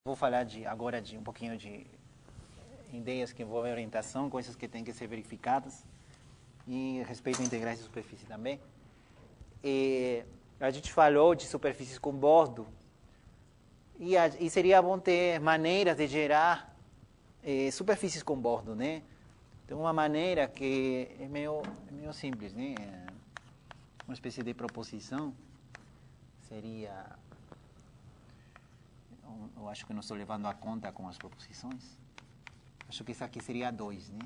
Vou falar agora de um pouquinho de ideias que envolvem orientação, coisas que têm que ser verificadas, e respeito a integrais de superfície também. A gente falou de superfícies com bordo, e seria bom ter maneiras de gerar superfícies com bordo, né? Então, uma maneira que é meio simples, né? Uma espécie de proposição seria... Eu acho que não estou levando a conta com as proposições. Acho que essa aqui seria 2, né?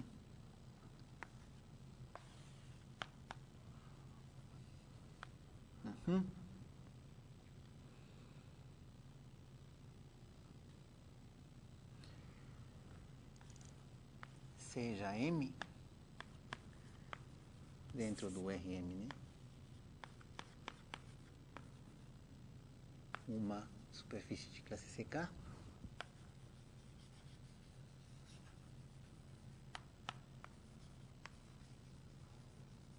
Seja M dentro do Rm, né? Uma superfície de classe CK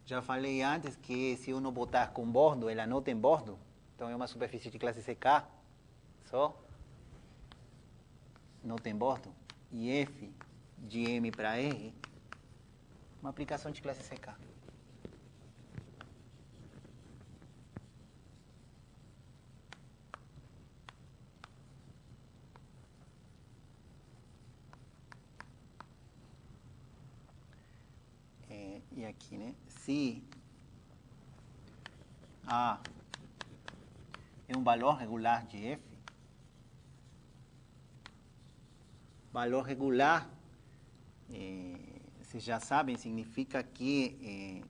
já falei antes que se eu não botar com bordo, ela não tem bordo, então é uma superfície de classe CK só, não tem bordo, e F de M para R, uma aplicação de classe CK. E aqui, né? Se A é um valor regular de F, valor regular, vocês já sabem, significa que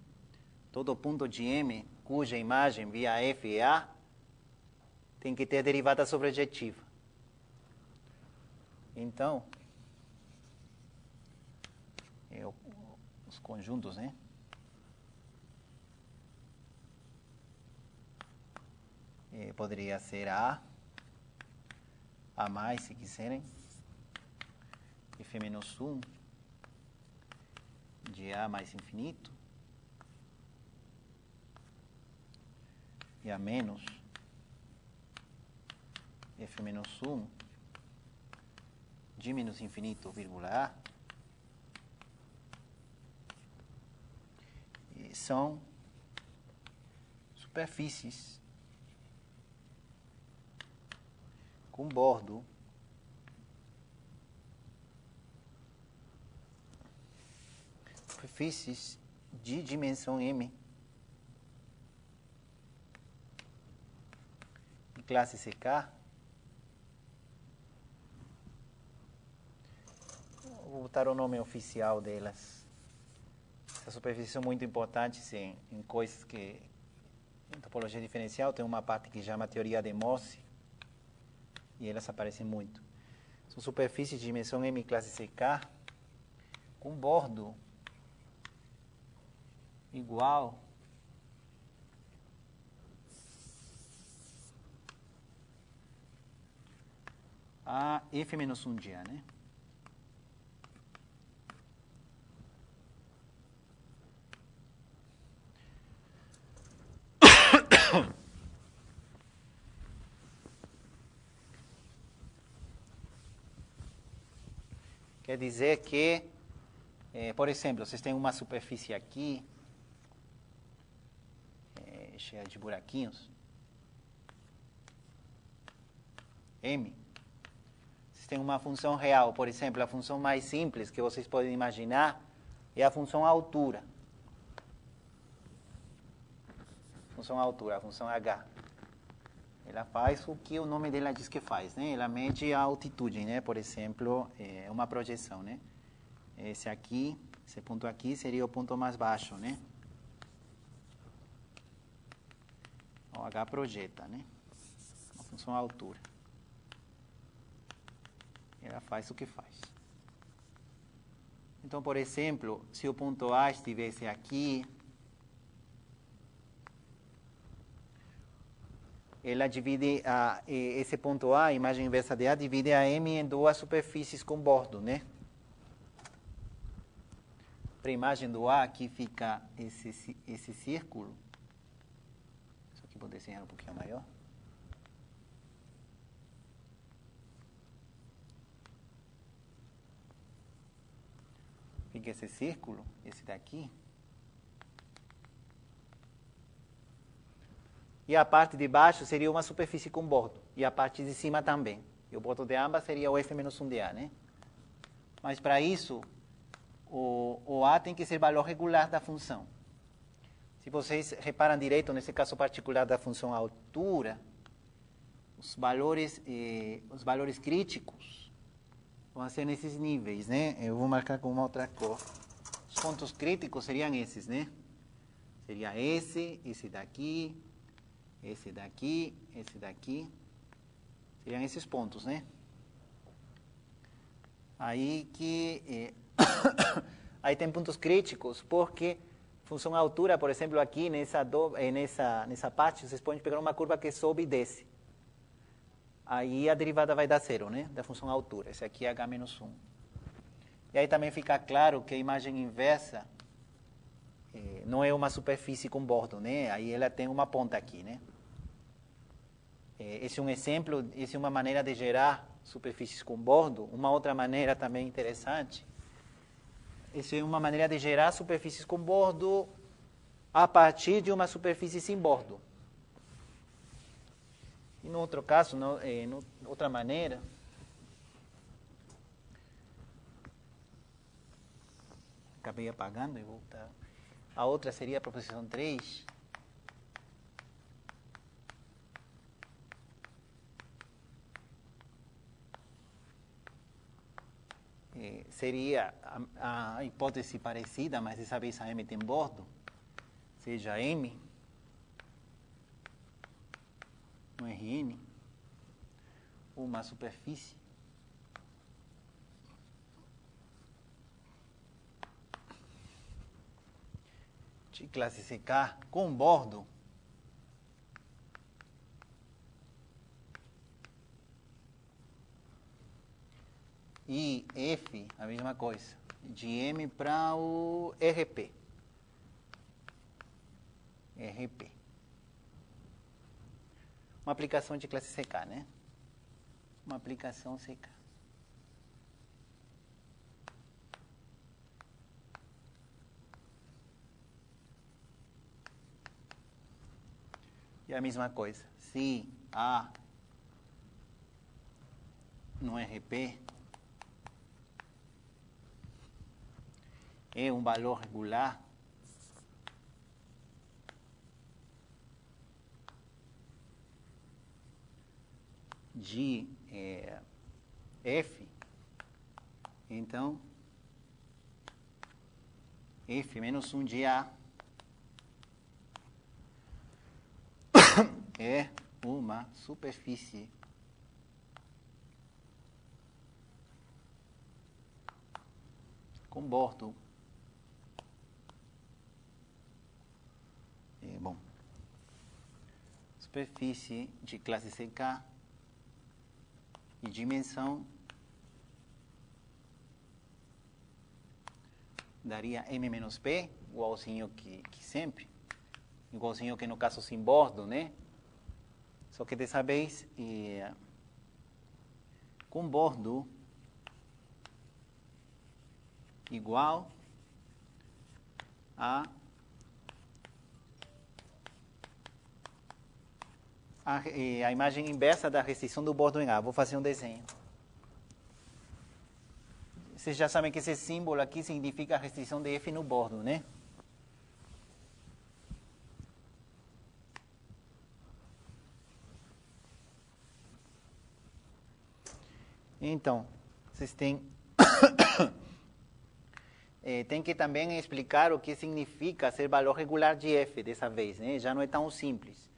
todo ponto de M cuja imagem via F é A tem que ter derivada sobrejetiva. Então, os conjuntos, né? Poderia ser A mais, se quiserem, F menos 1 de A mais infinito, e A menos F menos 1 de menos infinito, vírgula A, são superfícies com bordo superfícies de dimensão M de classe CK. Vou botar o nome oficial delas. Essas superfícies são muito importantes em coisas que em topologia diferencial tem uma parte que chama teoria de Morse e elas aparecem muito. São superfícies de dimensão M classe CK com bordo igual a F menos 1 de A, né? Quer dizer que, por exemplo, vocês têm uma superfície aqui, cheia de buraquinhos, M. Vocês têm uma função real, por exemplo, a função mais simples que vocês podem imaginar é a função altura. Função altura, a função H. Ela faz o que o nome dela diz que faz, né? Ela mede a altitude, né? Por exemplo, é uma projeção, né? Esse ponto aqui seria o ponto mais baixo, né? O H projeta, né? A função altura. Ela faz o que faz. Então, por exemplo, se o ponto A estivesse aqui, ela divide esse ponto A, a imagem inversa de A, divide a M em duas superfícies com bordo, né? Para a imagem do A, aqui fica esse círculo. Isso aqui vou desenhar um pouquinho maior. fica esse círculo, esse daqui. E a parte de baixo seria uma superfície com bordo. E a parte de cima também. E o bordo de ambas seria o F menos 1 de A, né? Mas para isso, o A tem que ser valor regular da função. Se vocês reparam direito, nesse caso particular da função altura, os valores críticos vão ser nesses níveis, né? Eu vou marcar com uma outra cor. Os pontos críticos seriam esses, né? Seria esse daqui, esse daqui, esse daqui. Seriam esses pontos, né? Aí que... aí tem pontos críticos, porque função altura, por exemplo, aqui nessa parte, vocês podem pegar uma curva que sobe e desce. Aí a derivada vai dar zero, né? Da função altura. Esse aqui é h menos 1. E aí também fica claro que a imagem inversa não é uma superfície com bordo, né? Aí ela tem uma ponta aqui, né? Esse é um exemplo, essa é uma maneira de gerar superfícies com bordo. Uma outra maneira também interessante, essa é uma maneira de gerar superfícies com bordo a partir de uma superfície sem bordo. E no outro caso, outra maneira, acabei apagando e voltar. A outra seria a proposição 3. Seria a hipótese parecida, mas dessa vez a M tem bordo, seja M, no Rn, uma superfície de classe CK com bordo e F, a mesma coisa, de M para o RP. RP. Uma aplicação de classe CK, né? Uma aplicação CK. E a mesma coisa, se A no RP é um valor regular, de F, então F menos 1 de A é uma superfície com bordo. Bom, superfície de classe CK e dimensão daria M menos P, igualzinho que sempre, igualzinho que no caso sem bordo, né? Só que dessa vez, com bordo igual a imagem inversa da restrição do bordo em A. Vou fazer um desenho. Vocês já sabem que esse símbolo aqui significa a restrição de F no bordo, né? Então, vocês têm tem que também explicar o que significa ser valor regular de F dessa vez, né? Já não é tão simples.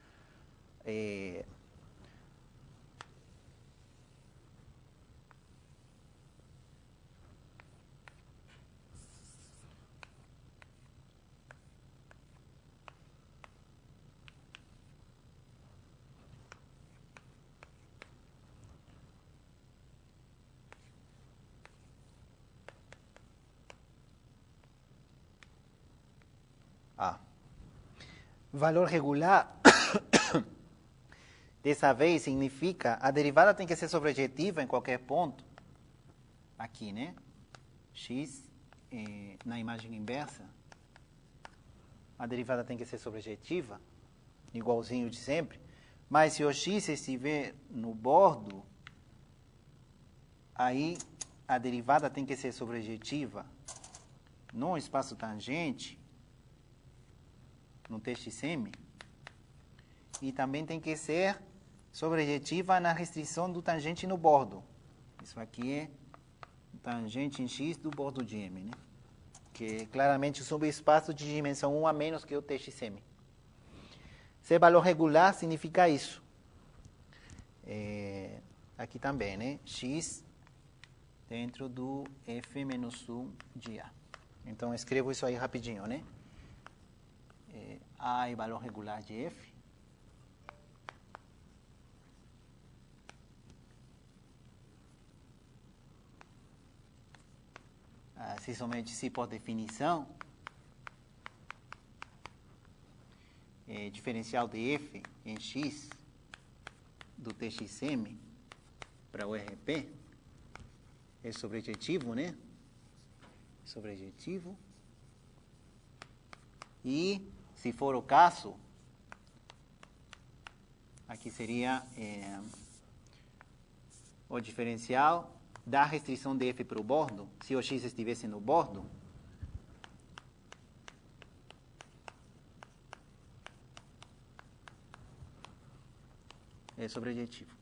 Valor regular, dessa vez, significa a derivada tem que ser sobrejetiva em qualquer ponto, aqui, né? X na imagem inversa, a derivada tem que ser sobrejetiva, igualzinho de sempre. Mas se o x estiver no bordo, aí a derivada tem que ser sobrejetiva no espaço tangente, no TXM, e também tem que ser sobrejetiva na restrição do tangente no bordo. Isso aqui é tangente em x do bordo de M, né? Que é claramente o subespaço de dimensão 1 a menos que o TXM. Ser valor regular significa isso. Aqui também, né? X dentro do F menos 1 de A. Então, escrevo isso aí rapidinho, né? A é valor regular de F. Se somente se por definição, diferencial de F em X do TXM para o RP é sobrejetivo, né? Sobrejetivo. E, se for o caso, aqui seria o diferencial da restrição de F para o bordo. Se o X estivesse no bordo, é sobrejetivo.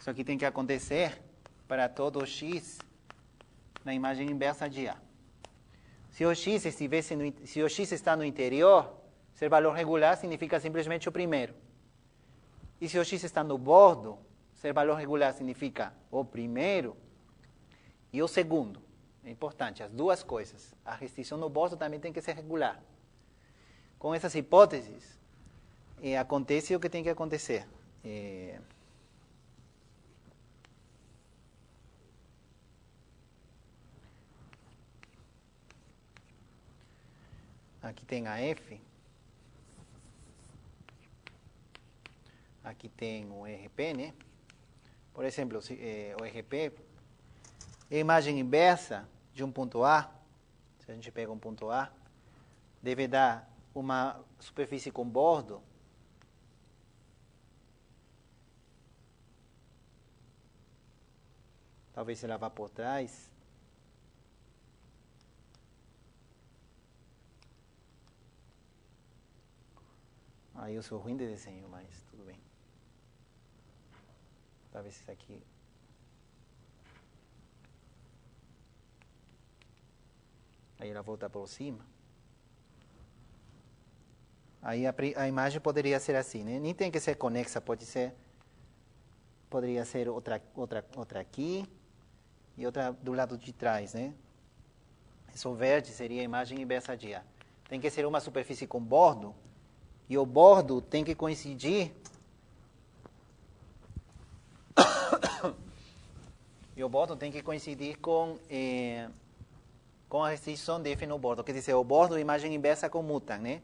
Isso aqui tem que acontecer para todo o X na imagem inversa de A. Se o X está no interior, ser valor regular significa simplesmente o primeiro. E se o X está no bordo, ser valor regular significa o primeiro e o segundo. É importante, as duas coisas. A restrição no bordo também tem que ser regular. Com essas hipóteses, acontece o que tem que acontecer. Aqui tem a F. Aqui tem o RP, né? Por exemplo, o RP é a imagem inversa de um ponto A. Se a gente pega um ponto A, deve dar uma superfície com bordo talvez ela vá por trás. Aí eu sou ruim de desenho, mas tudo bem. Talvez isso aqui. Aí ela volta por cima. Aí a imagem poderia ser assim, né? Nem tem que ser conexa, poderia ser outra aqui e outra do lado de trás, né? Esse verde seria a imagem inversa de A. Tem que ser uma superfície com bordo e o bordo tem que coincidir com a restrição de F no bordo. Quer dizer, o bordo e a imagem inversa comutam, né?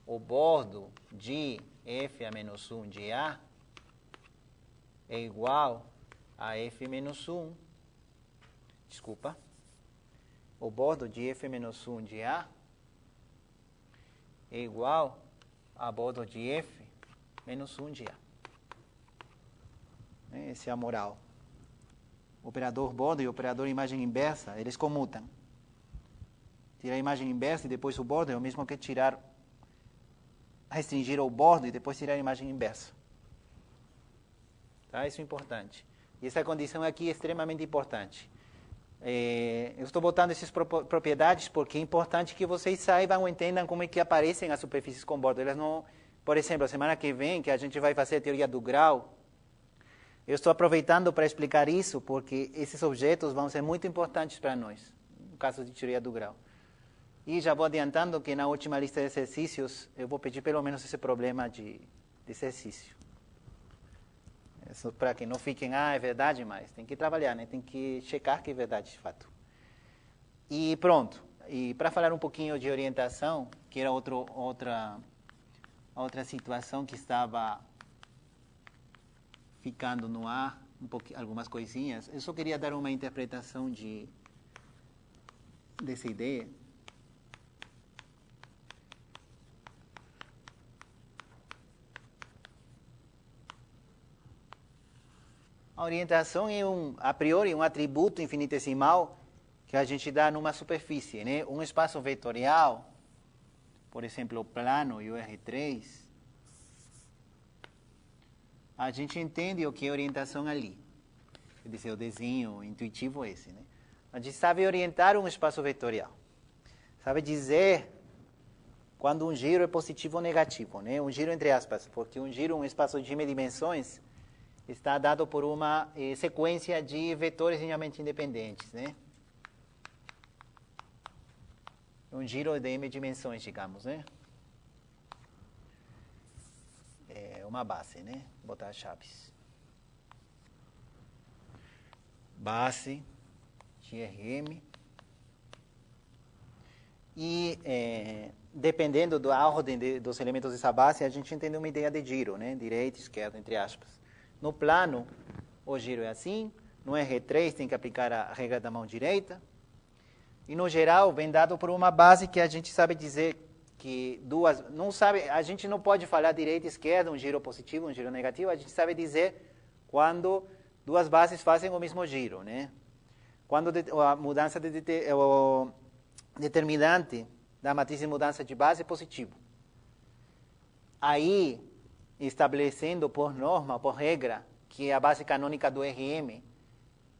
O bordo de F a menos 1 de A é igual a F menos 1. Desculpa. O bordo de F menos 1 de A é igual a bordo de F menos 1 de A. Esse é a moral. Operador bordo e operador imagem inversa, eles comutam. Tirar a imagem inversa e depois o bordo é o mesmo que restringir o bordo e depois tirar a imagem inversa. Tá? Isso é importante. E essa condição aqui é extremamente importante. Eu estou botando essas propriedades porque é importante que vocês saibam ou entendam como é que aparecem as superfícies com bordo. Elas não, por exemplo, a semana que vem, que a gente vai fazer a teoria do grau, eu estou aproveitando para explicar isso porque esses objetos vão ser muito importantes para nós, no caso de teoria do grau. E já vou adiantando que na última lista de exercícios eu vou pedir pelo menos esse problema de exercício. Isso para que não fiquem, é verdade, mas tem que trabalhar, né? Tem que checar que é verdade de fato. E pronto. E para falar um pouquinho de orientação, que era outra situação que estava ficando no ar algumas coisinhas. Eu só queria dar uma interpretação dessa ideia. A orientação é a priori, um atributo infinitesimal que a gente dá numa superfície, né? Um espaço vetorial, por exemplo, o plano e o R3, a gente entende o que é orientação ali. Quer dizer, o desenho intuitivo é esse, né? A gente sabe orientar um espaço vetorial. Sabe dizer quando um giro é positivo ou negativo, né? Um giro entre aspas, porque um giro, um espaço de m dimensões, está dado por uma sequência de vetores linearmente independentes, né? Um giro de m dimensões, digamos, né? É uma base, né? Vou botar as chaves. Base de Rm. E dependendo da ordem dos elementos dessa base, a gente entende uma ideia de giro, né? Direita, esquerda, entre aspas. No plano, o giro é assim. No R3 tem que aplicar a regra da mão direita. E no geral, vem dado por uma base que a gente sabe dizer que a gente não pode falar direita e esquerda, um giro positivo, um giro negativo, a gente sabe dizer quando duas bases fazem o mesmo giro, né? Quando a mudança o determinante da matriz de mudança de base é positivo. Aí, estabelecendo por norma, por regra, que a base canônica do Rm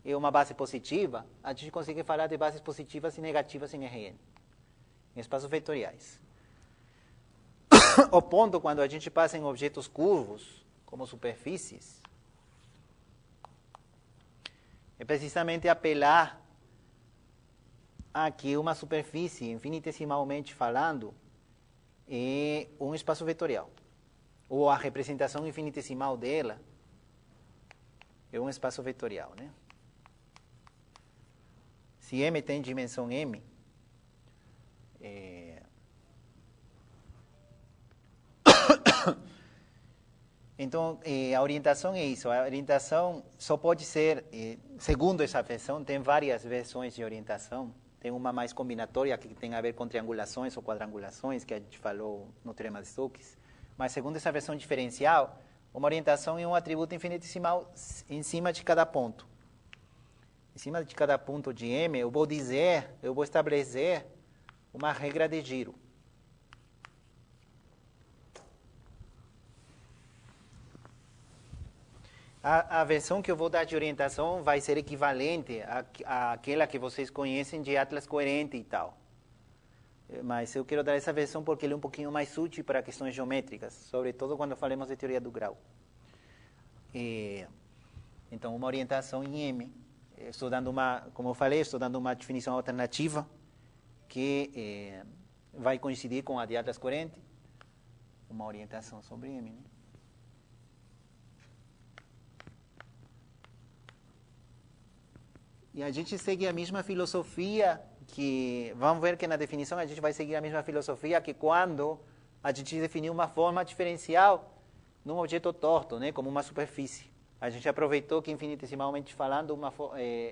é uma base positiva, a gente consegue falar de bases positivas e negativas em Rn, em espaços vetoriais. O ponto, quando a gente passa em objetos curvos, como superfícies, é precisamente apelar a que uma superfície, infinitesimalmente falando, é um espaço vetorial. Ou a representação infinitesimal dela é um espaço vetorial, né? Se M tem dimensão M, então a orientação é isso. A orientação só pode ser, segundo essa versão, tem várias versões de orientação. Tem uma mais combinatória que tem a ver com triangulações ou quadrangulações, que a gente falou no teorema de Stokes. Mas segundo essa versão diferencial, uma orientação é um atributo infinitesimal em cima de cada ponto. Em cima de cada ponto de M, eu vou estabelecer uma regra de giro. A versão que eu vou dar de orientação vai ser equivalente àquela que vocês conhecem de Atlas coerente e tal. Mas eu quero dar essa versão porque ele é um pouquinho mais útil para questões geométricas, sobretudo quando falamos de teoria do grau. Então, uma orientação em M. Estou dando como eu falei, estou dando uma definição alternativa que vai coincidir com a de Atlas coerente. Uma orientação sobre M, né? E a gente segue a mesma filosofia que... Vamos ver que na definição a gente vai seguir a mesma filosofia que quando a gente definiu uma forma diferencial num objeto torto, né, como uma superfície. A gente aproveitou que, infinitesimalmente falando,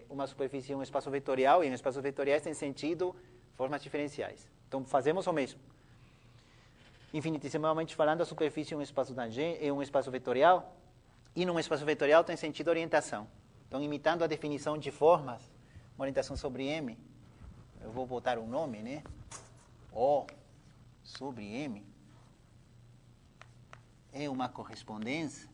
uma superfície é um espaço vetorial, e em espaços vetoriais tem sentido formas diferenciais. Então, fazemos o mesmo. Infinitesimalmente falando, a superfície é um espaço vetorial, e num espaço vetorial tem sentido orientação. Então, imitando a definição de formas, uma orientação sobre M, eu vou botar um nome, né? O sobre M é uma correspondência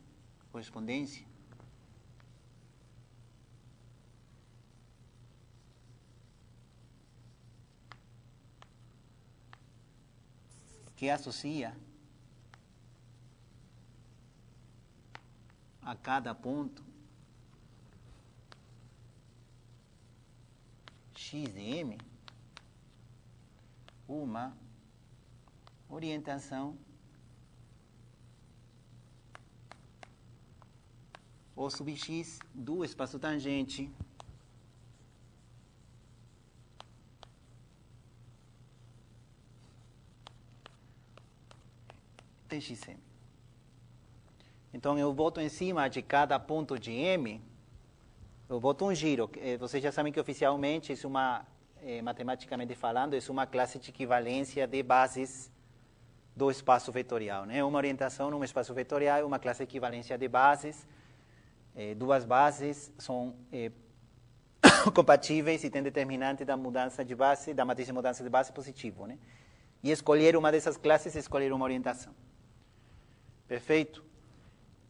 que associa a cada ponto x de M uma orientação O sub x do espaço tangente Txm. Então, eu boto em cima de cada ponto de M Eu boto um giro. Vocês já sabem que oficialmente, isso matematicamente falando, é uma classe de equivalência de bases do espaço vetorial. Né? Uma orientação num espaço vetorial é uma classe de equivalência de bases. Duas bases são compatíveis e têm determinante da mudança de base, da matriz de mudança de base positivo. Né? E escolher uma dessas classes é escolher uma orientação. Perfeito?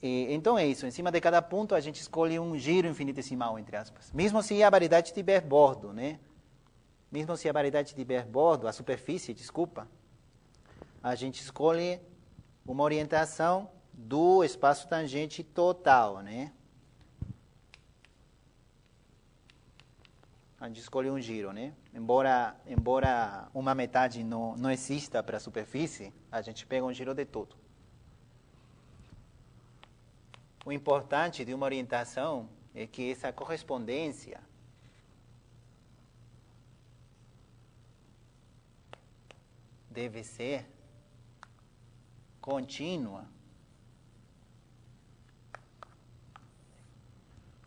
Então é isso. Em cima de cada ponto a gente escolhe um giro infinitesimal, entre aspas. Mesmo se a variedade tiver bordo, né? Mesmo se a variedade tiver bordo, a superfície, desculpa, a gente escolhe uma orientação do espaço tangente total, né? A gente escolhe um giro, né? Embora uma metade não exista para a superfície, a gente pega um giro de todo. O importante de uma orientação é que essa correspondência deve ser contínua.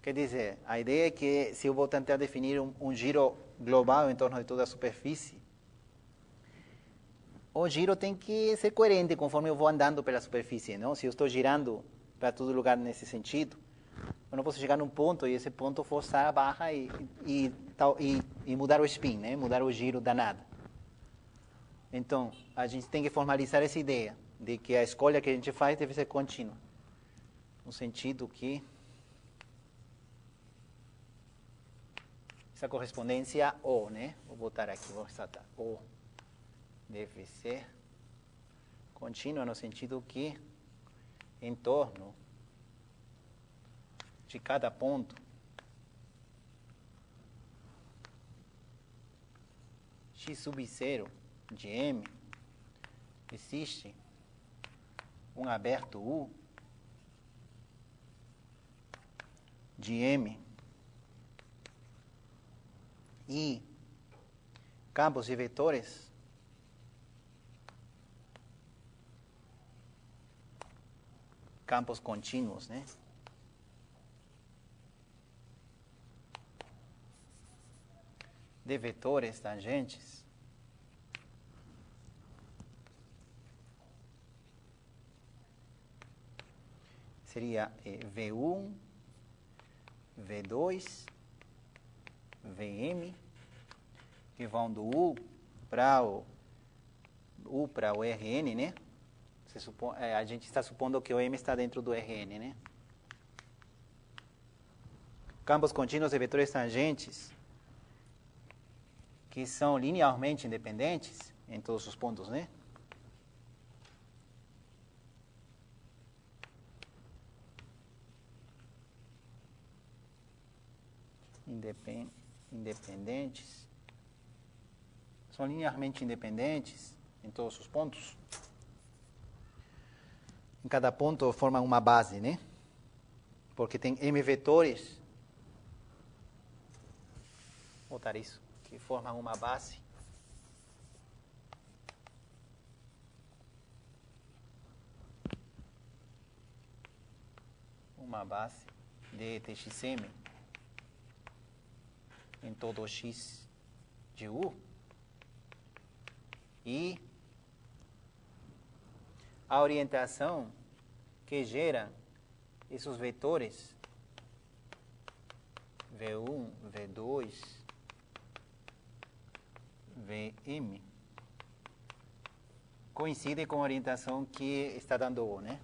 Quer dizer, a ideia é que se eu vou tentar definir um giro global em torno de toda a superfície, o giro tem que ser coerente conforme eu vou andando pela superfície, não? Se eu estou girando para todo lugar nesse sentido, eu não posso chegar num ponto e esse ponto forçar a barra e mudar o spin, né? Mudar o giro danado. Então, a gente tem que formalizar essa ideia de que a escolha que a gente faz deve ser contínua. No sentido que essa correspondência O, né? Vou botar aqui, vou ressaltar. O deve ser contínua no sentido que em torno de cada ponto x sub 0 de M existe um aberto U de M e campos e vetores campos contínuos, né? De vetores tangentes seria V1, V2, Vm, que vão do U para o Rn, né? A gente está supondo que o M está dentro do Rn, né? Campos contínuos de vetores tangentes que são linearmente independentes em todos os pontos, né? Independentes. São linearmente independentes em todos os pontos. Em cada ponto forma uma base, né? Porque tem M vetores. Vou botar isso. Que formam uma base. Uma base de TXM em todo o X de U. E a orientação que gera esses vetores V1, V2, Vm coincide com a orientação que está dando O, né?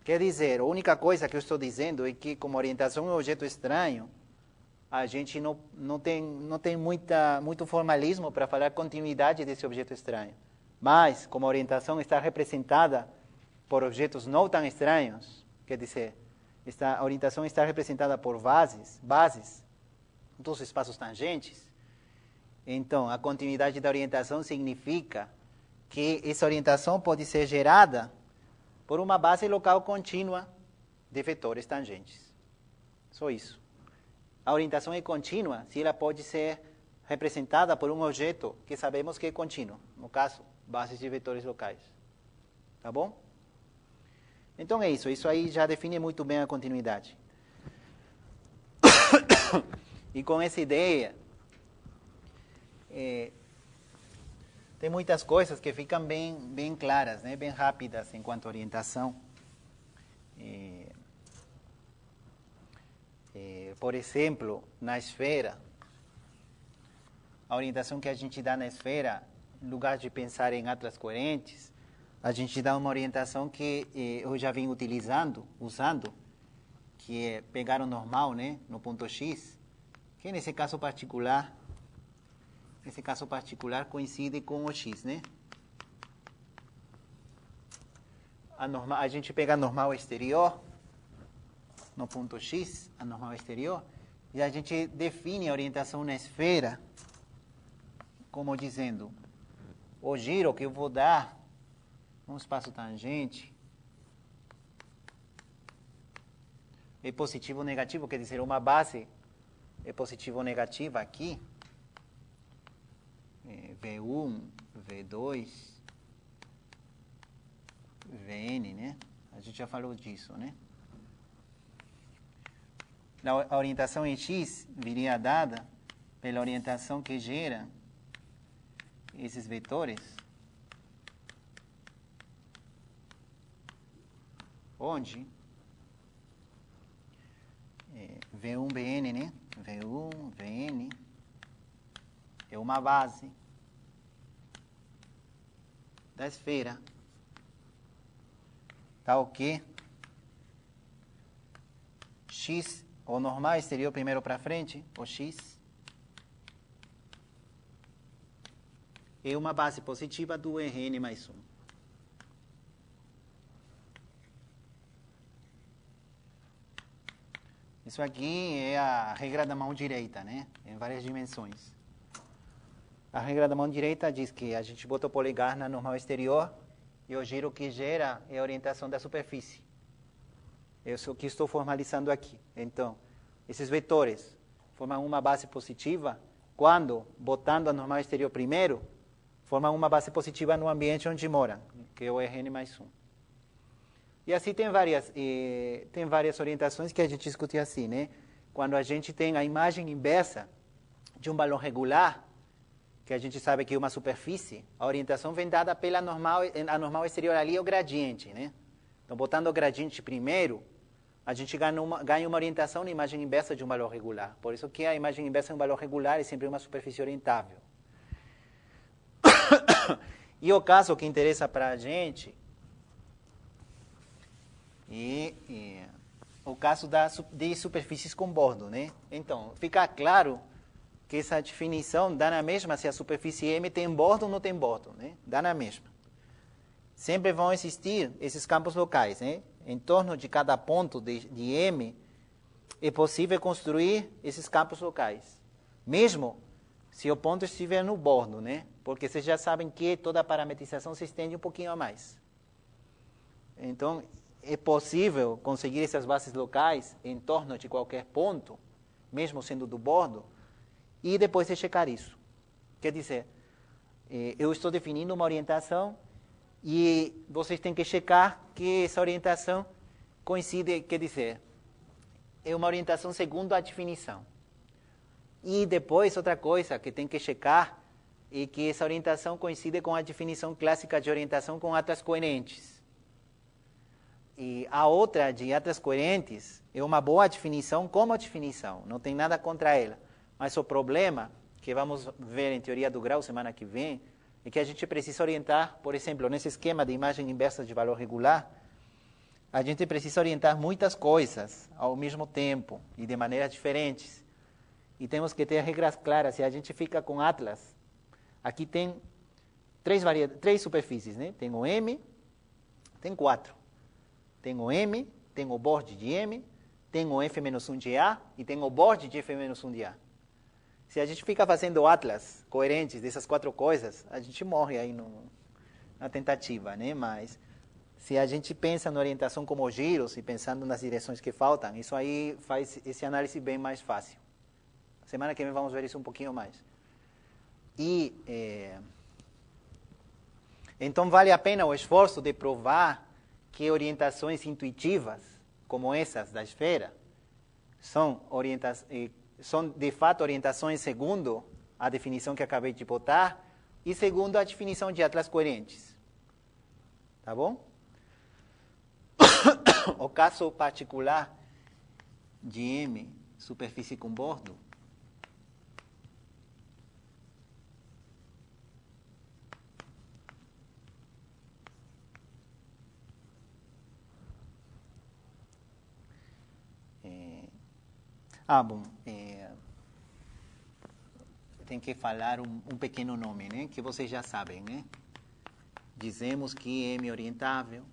Quer dizer, a única coisa que eu estou dizendo é que, como orientação é um objeto estranho, a gente não tem muito formalismo para falar continuidade desse objeto estranho. Mas, como a orientação está representada por objetos não tão estranhos, quer dizer, a orientação está representada por bases, dos espaços tangentes, então a continuidade da orientação significa que essa orientação pode ser gerada por uma base local contínua de vetores tangentes. Só isso. A orientação é contínua se ela pode ser representada por um objeto que sabemos que é contínuo. No caso, bases de vetores locais. Tá bom? Então é isso. Isso aí já define muito bem a continuidade. E com essa ideia, tem muitas coisas que ficam bem claras, né? Bem rápidas enquanto orientação. Por exemplo, na esfera, a orientação que a gente dá na esfera, em lugar de pensar em atlas coerentes, a gente dá uma orientação que eu já venho usando, que é pegar o normal, né, no ponto X, que nesse caso particular coincide com o X, né? A gente pega a normal exterior, no ponto X, a normal exterior, e a gente define a orientação na esfera como dizendo, o giro que eu vou dar num espaço tangente é positivo ou negativo, quer dizer, uma base é positivo ou negativa aqui, V1, V2, Vn, né? A gente já falou disso, né? A orientação em X viria dada pela orientação que gera esses vetores, onde V1, Vn, né? V1, Vn é uma base da esfera. Tá ok? X, o normal exterior primeiro para frente, o X, é uma base positiva do Rn mais 1. Isso aqui é a regra da mão direita, né? Em várias dimensões. A regra da mão direita diz que a gente bota o polegar na normal exterior e o giro que gera é a orientação da superfície. É isso que estou formalizando aqui. Então, esses vetores formam uma base positiva quando, botando a normal exterior primeiro, formam uma base positiva no ambiente onde moram, que é o Rn mais 1. E assim tem várias orientações que a gente discute assim, né? Quando a gente tem a imagem inversa de um balão regular, que a gente sabe que é uma superfície, a orientação vem dada pela a normal exterior ali é o gradiente, né? Então, botando o gradiente primeiro, a gente ganha uma orientação na imagem inversa de um balão regular. Por isso que a imagem inversa de um balão regular é sempre uma superfície orientável. E o caso que interessa para a gente é o caso de superfícies com bordo, né? Então, fica claro que essa definição dá na mesma se a superfície M tem bordo ou não tem bordo, né? Dá na mesma. Sempre vão existir esses campos locais, né? Em torno de cada ponto de M é possível construir esses campos locais, mesmo se o ponto estiver no bordo, né? Porque vocês já sabem que toda a parametrização se estende um pouquinho a mais. Então, é possível conseguir essas bases locais em torno de qualquer ponto, mesmo sendo do bordo, e depois de checar isso. Quer dizer, eu estou definindo uma orientação e vocês têm que checar que essa orientação coincide, quer dizer, é uma orientação segundo a definição. E depois, outra coisa que tem que checar é que essa orientação coincide com a definição clássica de orientação com atlas coerentes. E a outra de atlas coerentes é uma boa definição como definição, não tem nada contra ela. Mas o problema, que vamos ver em teoria do grau semana que vem, é que a gente precisa orientar, por exemplo, nesse esquema de imagem inversa de valor regular, a gente precisa orientar muitas coisas ao mesmo tempo e de maneiras diferentes. E temos que ter regras claras. Se a gente fica com atlas, aqui tem três superfícies, né? Tem o M, tem 4. Tem o M, tem o borde de M, tem o F-1 de A e tem o borde de F-1 de A. Se a gente fica fazendo atlas coerentes dessas 4 coisas, a gente morre aí na tentativa, né? Mas se a gente pensa na orientação como giros e pensando nas direções que faltam, isso aí faz esse análise bem mais fácil. Semana que vem vamos ver isso um pouquinho mais. E então vale a pena o esforço de provar que orientações intuitivas, como essas da esfera, são de fato orientações segundo a definição que acabei de botar e segundo a definição de atlas coerentes. Tá bom? O caso particular de M, superfície com bordo, tem que falar um pequeno nome, né? Que vocês já sabem, né? Dizemos que M é orientável.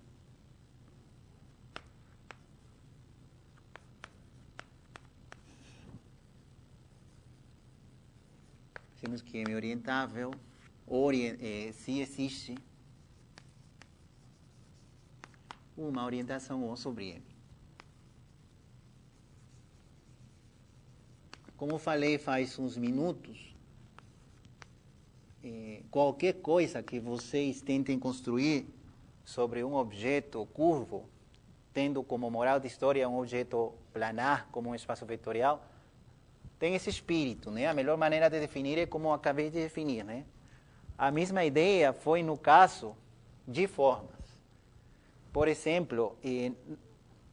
Dizemos que M é orientável, se existe uma orientação O sobre M. Como falei faz uns minutos, qualquer coisa que vocês tentem construir sobre um objeto curvo, tendo como moral de história um objeto planar como um espaço vetorial, tem esse espírito, né? A melhor maneira de definir é como eu acabei de definir, né? A mesma ideia foi no caso de formas. Por exemplo,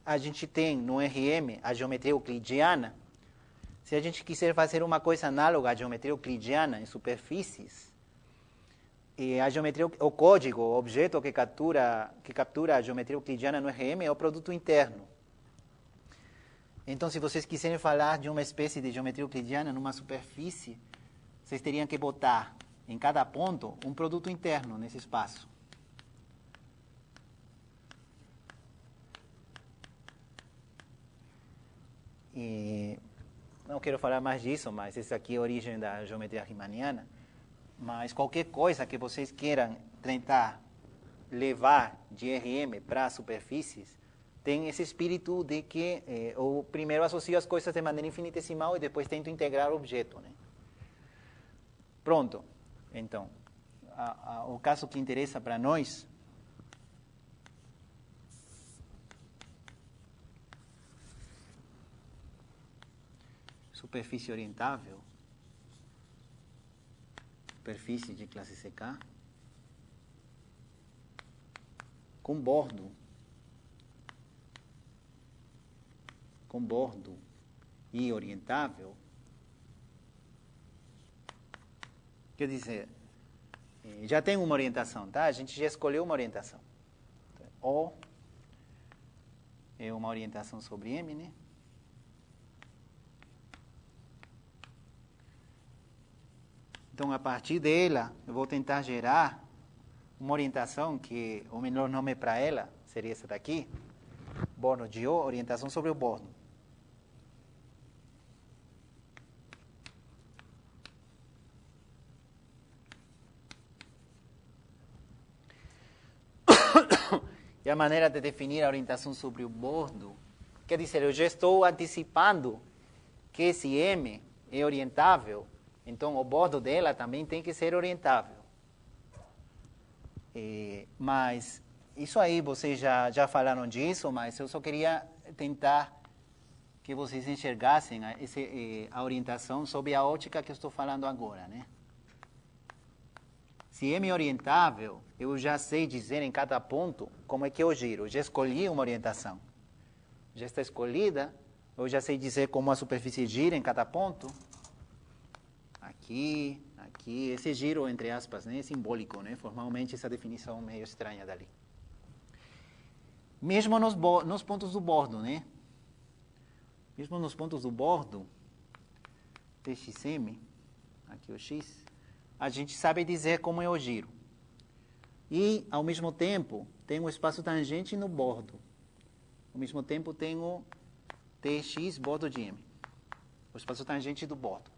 a gente tem no RM a geometria euclidiana. Se a gente quiser fazer uma coisa análoga à geometria euclidiana em superfícies, a geometria, o código, o objeto que captura a geometria euclidiana no RM é o produto interno. Então, se vocês quiserem falar de uma espécie de geometria euclidiana numa superfície, vocês teriam que botar em cada ponto um produto interno nesse espaço. E não quero falar mais disso, mas essa aqui é a origem da geometria riemanniana. Mas qualquer coisa que vocês queiram tentar levar de RM para superfícies, tem esse espírito de que eu primeiro associo as coisas de maneira infinitesimal e depois tento integrar o objeto, né? Pronto. Então, o caso que interessa para nós superfície orientável, superfície de classe CK, com bordo e orientável, quer dizer, já tem uma orientação, tá? A gente já escolheu uma orientação. O é uma orientação sobre M, né? Então, a partir dela, eu vou tentar gerar uma orientação que o melhor nome para ela seria essa daqui, bordo de O, orientação sobre o bordo. E a maneira de definir a orientação sobre o bordo, quer dizer, eu já estou antecipando que esse M é orientável, então o bordo dela também tem que ser orientável. Mas isso aí, vocês já falaram disso, mas eu só queria tentar que vocês enxergassem a orientação sob a ótica que eu estou falando agora, né? Se M é orientável, eu já sei dizer em cada ponto como é que eu giro. Eu já escolhi uma orientação. Já está escolhida, eu já sei dizer como a superfície gira em cada ponto. Aqui, esse giro, entre aspas, né, é simbólico, né? Formalmente, essa definição meio estranha dali. Mesmo nos pontos do bordo, né? Mesmo nos pontos do bordo, TXM, aqui o X, a gente sabe dizer como é o giro. E, ao mesmo tempo, tem o espaço tangente no bordo. Ao mesmo tempo, tem o TX bordo de M. O espaço tangente do bordo.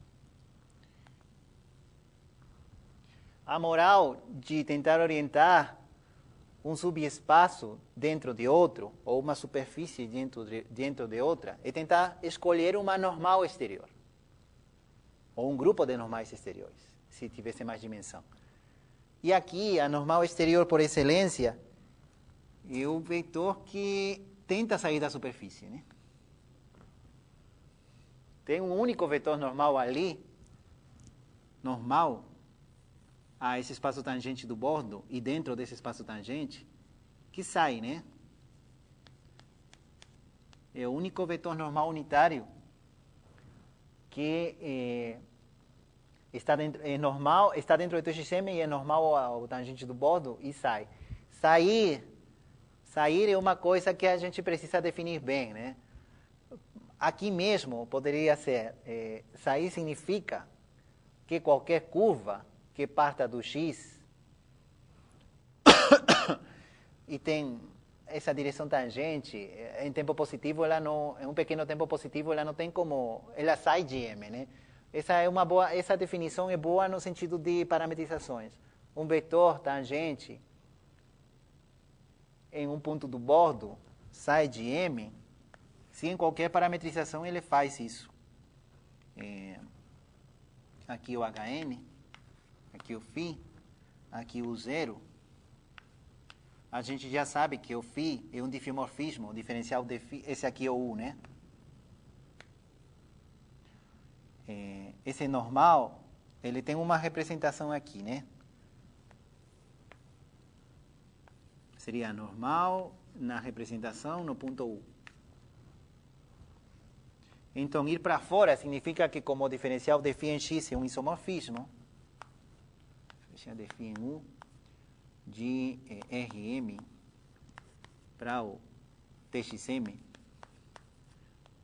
A moral de tentar orientar um subespaço dentro de outro, ou uma superfície dentro de outra, é tentar escolher uma normal exterior. Ou um grupo de normais exteriores, se tivesse mais dimensão. E aqui, a normal exterior por excelência é o vetor que tenta sair da superfície, né? Tem um único vetor normal ali, normal, a esse espaço tangente do bordo, e dentro desse espaço tangente, que sai, né? É o único vetor normal unitário que está dentro, é normal, está dentro do TXM e é normal ao tangente do bordo e sai. Sair é uma coisa que a gente precisa definir bem, né? Aqui mesmo poderia ser, sair significa que qualquer curva que parta do x e tem essa direção tangente, em tempo positivo, ela não, em um pequeno tempo positivo, ela não tem como, ela sai de M, né? Essa definição é boa no sentido de parametrizações. Um vetor tangente em um ponto do bordo sai de M, se em qualquer parametrização ele faz isso. Aqui o Hn, aqui o φ, aqui o zero. A gente já sabe que o φ é um diffeomorfismo, o diferencial de φ, esse aqui é o U, né? Esse normal, ele tem uma representação aqui, né? Seria normal na representação no ponto U. Então, ir para fora significa que como o diferencial de φ em x é um isomorfismo, diferencial de φ em U, de Rm para o TXM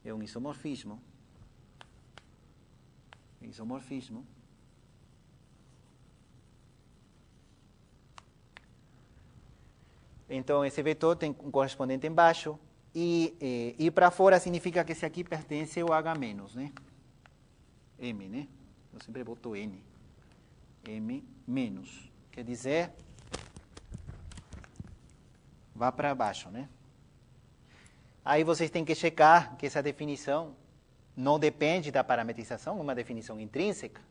é um isomorfismo. Então, esse vetor tem um correspondente embaixo. E ir para fora significa que esse aqui pertence ao H-, né? M, né? Eu sempre boto N. M menos. Quer dizer, vá para baixo, né? Aí vocês têm que checar que essa definição não depende da parametrização, uma definição intrínseca.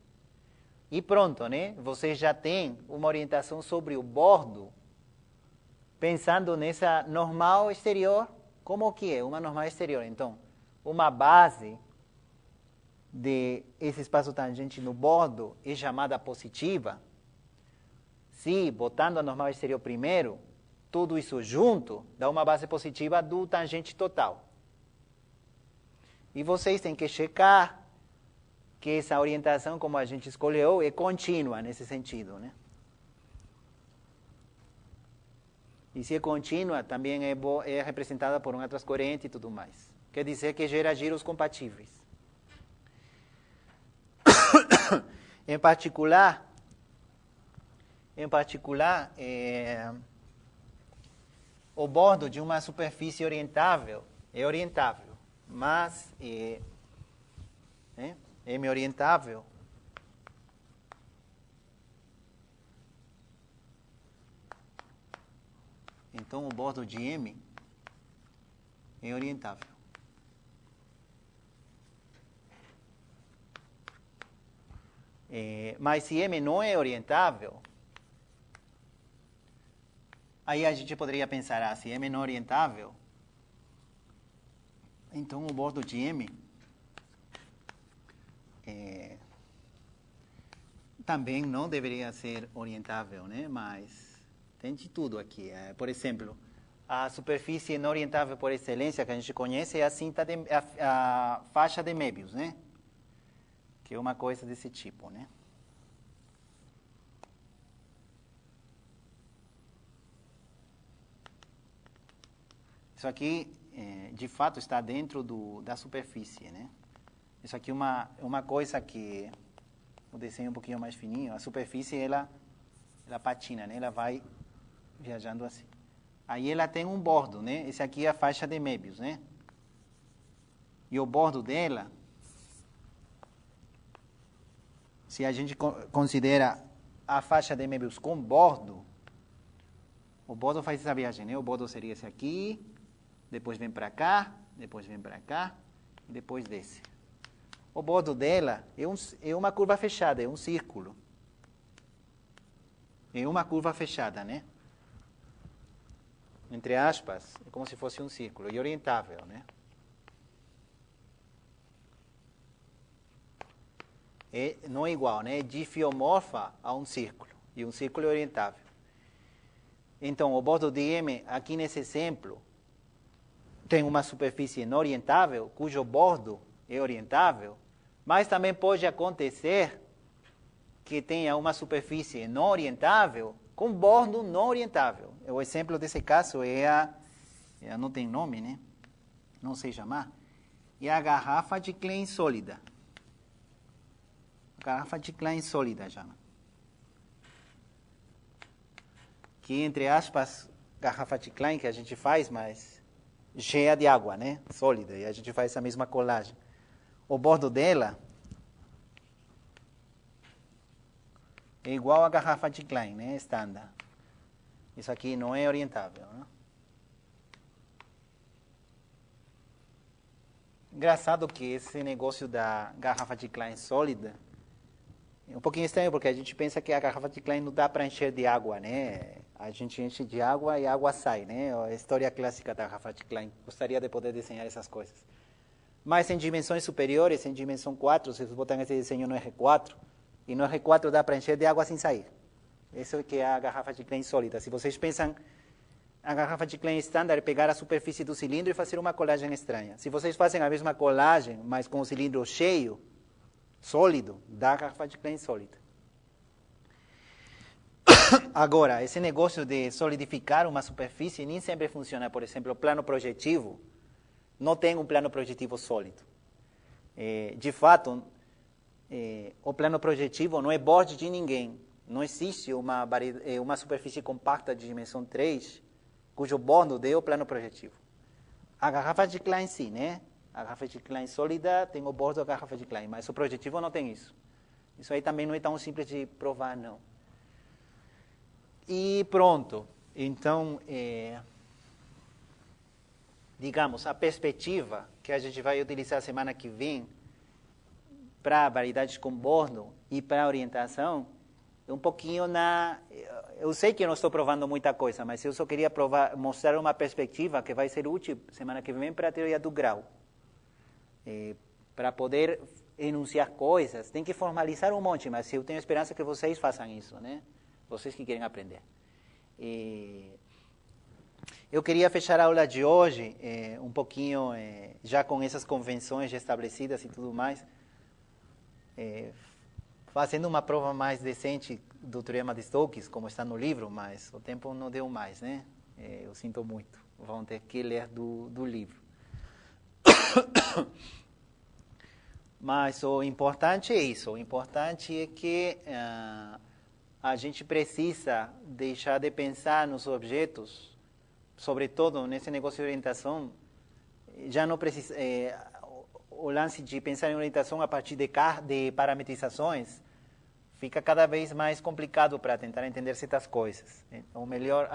E pronto, né? Vocês já têm uma orientação sobre o bordo, pensando nessa normal exterior. Como que é uma normal exterior? Então, uma base de esse espaço tangente no bordo é chamada positiva. Se, botando a normal exterior primeiro, tudo isso junto, dá uma base positiva do tangente total. E vocês têm que checar que essa orientação, como a gente escolheu, é contínua nesse sentido, né? E se é contínua, também é representada por uma transcorrente e tudo mais. Quer dizer que gera giros compatíveis. Em particular, o bordo de uma superfície orientável é orientável, mas M orientável então o bordo de M é orientável. Mas se M não é orientável, aí a gente poderia pensar, se M não é orientável, então o bordo de M também não deveria ser orientável, né? Mas tem de tudo aqui. Por exemplo, a superfície não orientável por excelência que a gente conhece é a faixa de Möbius, né? Que é uma coisa desse tipo, né? Isso aqui, de fato, está dentro da superfície, né? Isso aqui é uma coisa que o desenho é um pouquinho mais fininho. A superfície, ela patina, né? Ela vai viajando assim. Aí ela tem um bordo, né? Esse aqui é a faixa de Möbius, né? E o bordo dela, se a gente considera a faixa de Möbius com bordo, o bordo faz essa viagem, né? O bordo seria esse aqui, depois vem para cá, depois vem para cá, e depois desce. O bordo dela é uma curva fechada, é um círculo. É uma curva fechada, né? entre aspas, é como se fosse um círculo, e orientável, né? Não é igual, né? É difiomorfa a um círculo, e um círculo é orientável. Então, o bordo de M, aqui nesse exemplo, tem uma superfície não orientável, cujo bordo é orientável, mas também pode acontecer que tenha uma superfície não orientável com bordo não orientável. O exemplo desse caso não tem nome, né? Não sei chamar. É a garrafa de Klein sólida. Garrafa de Klein sólida chama. Que, entre aspas, garrafa de Klein que a gente faz, mas cheia de água, né? Sólida. E a gente faz a mesma colagem. O bordo dela é igual a garrafa de Klein, né? Estándar. Isso aqui não é orientável, né? Engraçado que esse negócio da garrafa de Klein sólida é um pouquinho estranho, porque a gente pensa que a garrafa de Klein não dá para encher de água, né? A gente enche de água e a água sai, né? A história clássica da garrafa de Klein. Gostaria de poder desenhar essas coisas. Mas em dimensões superiores, em dimensão 4, vocês botam esse desenho no R4, e no R4 dá para encher de água sem sair. Isso é que é a garrafa de Klein sólida. Se vocês pensam, a garrafa de Klein estándar é pegar a superfície do cilindro e fazer uma colagem estranha. Se vocês fazem a mesma colagem, mas com o cilindro cheio, sólido, dá a garrafa de Klein sólida. Agora, esse negócio de solidificar uma superfície nem sempre funciona. Por exemplo, o plano projetivo não tem um plano projetivo sólido. De fato, o plano projetivo não é borde de ninguém. Não existe uma superfície compacta de dimensão 3 cujo bordo é o plano projetivo. A garrafa de Klein sim, né? A garrafa de Klein sólida tem o bordo da garrafa de Klein, mas o projetivo não tem isso. Isso aí também não é tão simples de provar, não. E pronto. Então, digamos, a perspectiva que a gente vai utilizar semana que vem para variedades com bordo e para orientação é um pouquinho eu sei que eu não estou provando muita coisa, mas eu só queria mostrar uma perspectiva que vai ser útil semana que vem para a teoria do grau. Para poder enunciar coisas, tem que formalizar um monte, mas eu tenho esperança que vocês façam isso, né? Vocês que querem aprender. Eu queria fechar a aula de hoje um pouquinho já com essas convenções já estabelecidas e tudo mais, fazendo uma prova mais decente do teorema de Stokes, como está no livro, mas o tempo não deu mais, né? Eu sinto muito. Vão ter que ler do livro. Mas o importante é isso. O importante é que a gente precisa deixar de pensar nos objetos, sobretudo nesse negócio de orientação. Já não precisa o lance de pensar em orientação a partir de parametrizações fica cada vez mais complicado para tentar entender certas coisas. A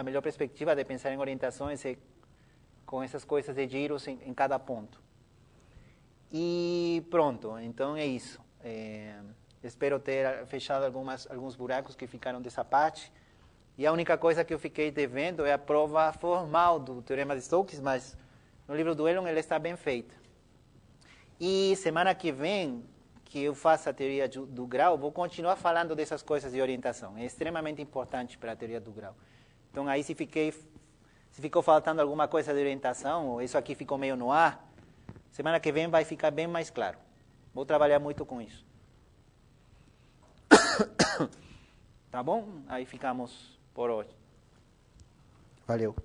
melhor perspectiva de pensar em orientações é com essas coisas de giros em cada ponto. E pronto, então é isso. Espero ter fechado alguns buracos que ficaram dessa parte. E a única coisa que eu fiquei devendo é a prova formal do teorema de Stokes, mas no livro do Elon ele está bem feito. E semana que vem, que eu faço a teoria do grau, vou continuar falando dessas coisas de orientação. É extremamente importante para a teoria do grau. Então aí se ficou faltando alguma coisa de orientação, ou isso aqui ficou meio no ar, semana que vem vai ficar bem mais claro. Vou trabalhar muito com isso. Tá bom? Aí ficamos por hoje. Valeu.